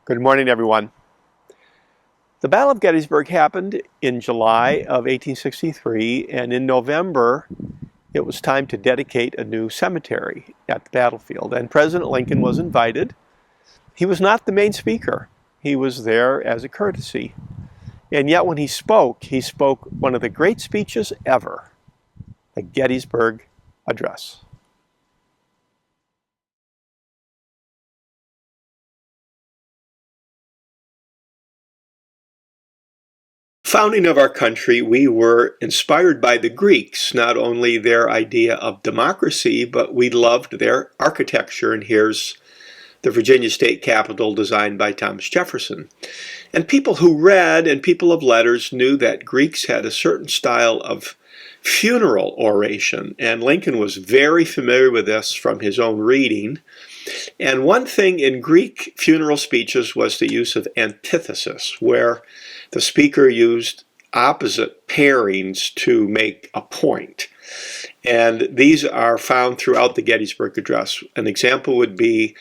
Good morning, everyone. The Battle of Gettysburg happened in July of 1863, and in November, it was time to dedicate a new cemetery at the battlefield. And President Lincoln was invited. He was not the main speaker. He was there as a courtesy. And yet when he spoke one of the great speeches ever, the Gettysburg Address. Founding of our country, we were inspired by the Greeks, not only their idea of democracy, but we loved their architecture. And here's the Virginia state capitol designed by Thomas Jefferson. And people who read and people of letters knew that Greeks had a certain style of funeral oration, and Lincoln was very familiar with this from his own reading. And one thing in Greek funeral speeches was the use of antithesis, where the speaker used opposite pairings to make a point. And these are found throughout the Gettysburg Address. An example would be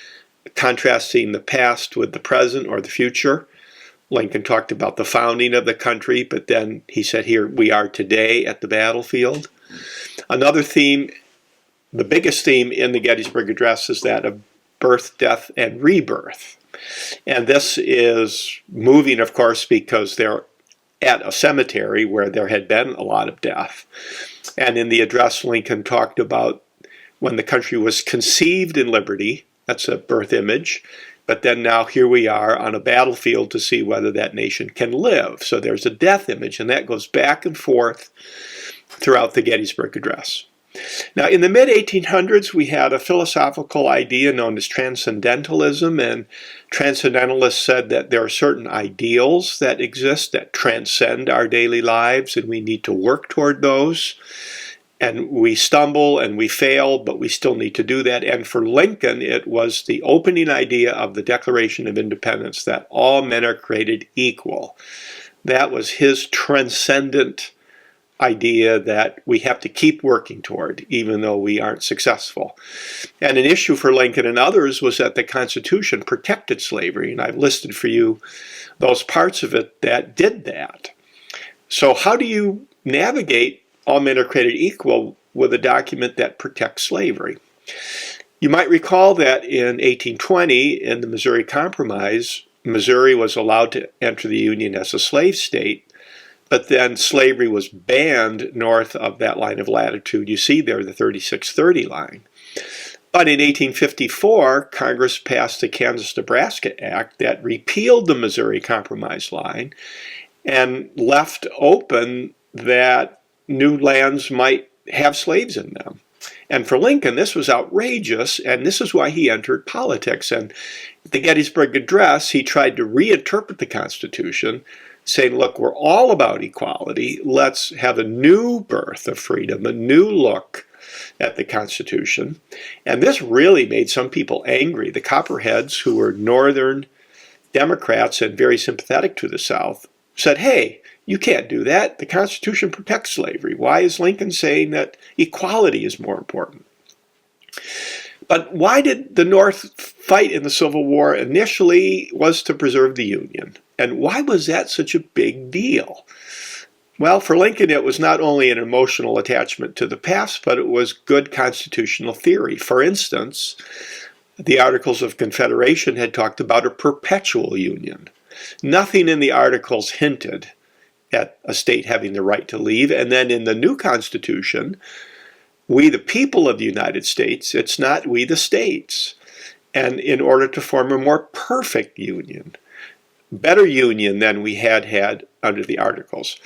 contrasting the past with the present or the future. Lincoln talked about the founding of the country, but then he said, here we are today at the battlefield. Another theme, the biggest theme in the Gettysburg Address, is that of birth, death, and rebirth. And this is moving, of course, because they're at a cemetery where there had been a lot of death. And in the address, Lincoln talked about when the country was conceived in liberty. That's a birth image. But then now here we are on a battlefield to see whether that nation can live. So there's a death image, and that goes back and forth throughout the Gettysburg Address. Now, in the mid-1800s, we had a philosophical idea known as transcendentalism, and transcendentalists said that there are certain ideals that exist that transcend our daily lives, and we need to work toward those. And we stumble and we fail, but we still need to do that. And for Lincoln, it was the opening idea of the Declaration of Independence that all men are created equal. That was his transcendent idea that we have to keep working toward, even though we aren't successful. And an issue for Lincoln and others was that the Constitution protected slavery, and I've listed for you those parts of it that did that. So how do you navigate all men are created equal with a document that protects slavery? You might recall that in 1820, in the Missouri Compromise, Missouri was allowed to enter the Union as a slave state, but then slavery was banned north of that line of latitude. You see there the 3630 line. But in 1854, Congress passed the Kansas-Nebraska Act that repealed the Missouri Compromise line and left open that new lands might have slaves in them. And for Lincoln, this was outrageous, and this is why he entered politics. And at the Gettysburg Address, he tried to reinterpret the Constitution, saying, look, we're all about equality. Let's have a new birth of freedom, a new look at the Constitution. And this really made some people angry. The Copperheads, who were Northern Democrats and very sympathetic to the South, said, hey, you can't do that. The Constitution protects slavery. Why is Lincoln saying that equality is more important? But why did the North fight in the Civil War? Initially was to preserve the Union. And why was that such a big deal? Well, for Lincoln, it was not only an emotional attachment to the past, but it was good constitutional theory. For instance, the Articles of Confederation had talked about a perpetual union. Nothing in the Articles hinted at a state having the right to leave. And then in the new Constitution, we the people of the United States, it's not we the states. And in order to form a more perfect union, better union than we had under the Articles.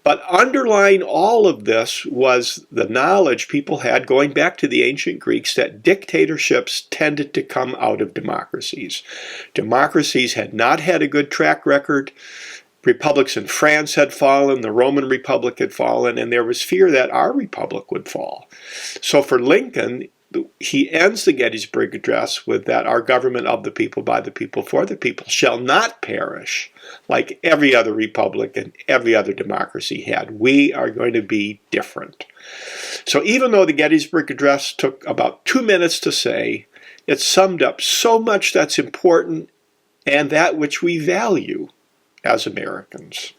But underlying all of this was the knowledge people had going back to the ancient Greeks that dictatorships tended to come out of democracies. Democracies had not had a good track record. Republics in France had fallen, the Roman Republic had fallen, and there was fear that our republic would fall. So for Lincoln, he ends the Gettysburg Address with that our government of the people, by the people, for the people shall not perish like every other republic and every other democracy had. We are going to be different. So even though the Gettysburg Address took about 2 minutes to say, it summed up so much that's important and that which we value as Americans.